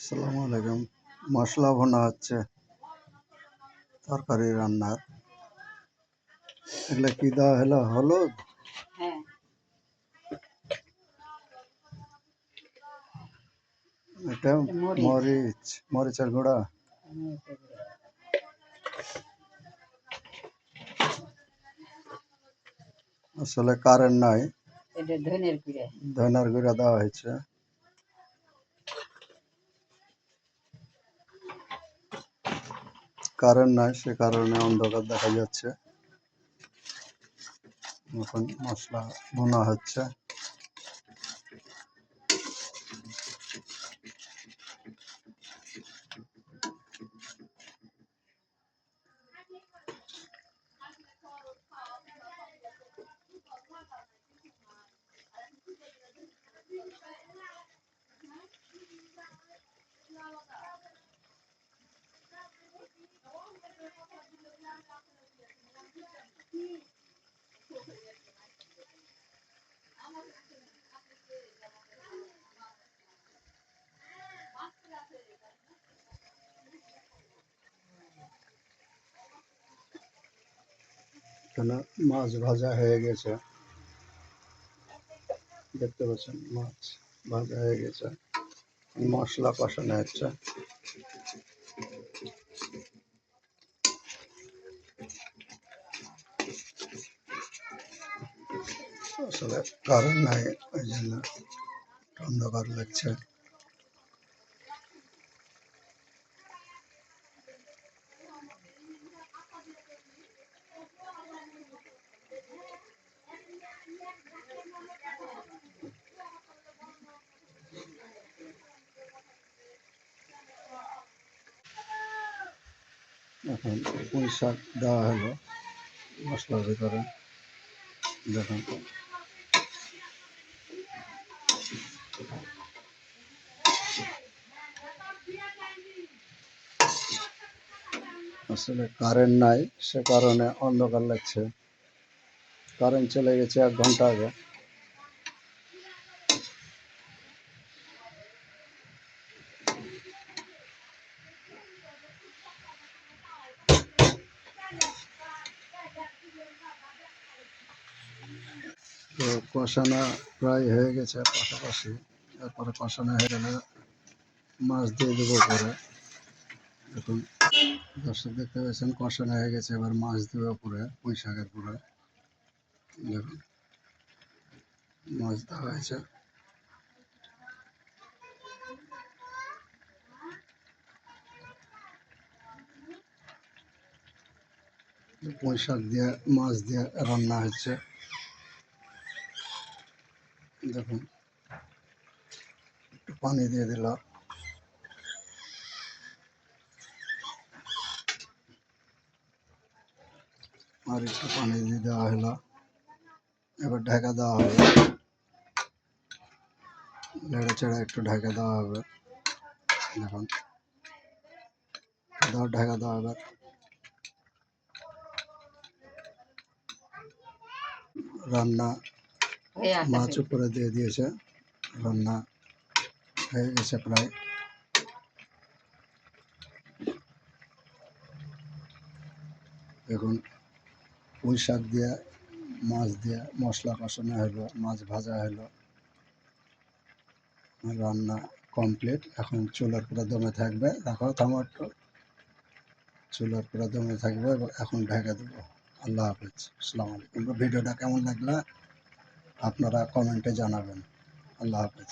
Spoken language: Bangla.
আসসালামু আলাইকুম। মশলা ভুনা হচ্ছে তরকারি রান্নার। এগুলা কি দেওয়া হলো? হলুদ, হ্যাঁ, এটা মরিচ। মরিচ, মরিচের গুঁড়া। আসলে কারেন্ট নাই, এটা ধনের গুঁড়া। ধনার গুঁড়া দেওয়া হয়েছে। কারেন্ট নাই, সে কারণে অন্ধকার দেখা যাচ্ছে। এখন মশলা ভুনা হচ্ছে। এখানে মাছ ভাজা হয়ে গেছে, দেখতে পাচ্ছেন মাছ ভাজা হয়ে গেছে। মশলা কষানো হচ্ছে। আসলে কারেন্ট নাই, ওই জন্য অন্ধকার লাগছে। এখন পুঁই শাক দেওয়া হলো মশলার ভিতরে। দেখুন, আসলে কারেন্ট নাই, সে কারণে অন্ধকার লাগছে। কারেন্ট চলে গেছে 1 ঘন্টা আগে। তো কষানো প্রায় হয়ে গেছে পাশাপাশি। এরপরে কষানো হয়ে গেলে মাছ দিয়ে দেবো পরে। দেখুন দর্শক, দেখতে পাচ্ছেন কষানো হয়ে গেছে, এবার মাছ দেবো পরে পুঁই শাকের পরে। দেখুন মাছ দেওয়া হয়েছে। পুঁই শাক দিয়ে মাছ দিয়ে রান্না হচ্ছে। দেখুন একটু পানি দিয়ে দিল। আর একটু পানি দিয়ে দেওয়া হলো। এবার ঢাকা দেওয়া হবে, নেড়ে চেড়ে একটু ঢাকা দেওয়া হবে। দেখুন ঢাকা দেওয়া হবে। রান্না মাছ উপরে দিয়ে দিয়েছে, রান্না হয়ে গেছে প্রায়। এখন পুঁই শাক দিয়ে মাছ দিয়ে মশলা কষানো হলো, মাছ ভাজা হলো, রান্না কমপ্লিট। এখন চুলার পুরো দমে থাকবে। দেখো থামো একটু, চুলার পুরো দমে থাকবে। এখন ঢেকে দেবো। আল্লাহ হাফেজ, আসসালামু আলাইকুম। ভিডিওটা কেমন লাগলো আপনারা কমেন্টে জানাবেন। আল্লাহ হাফেজ।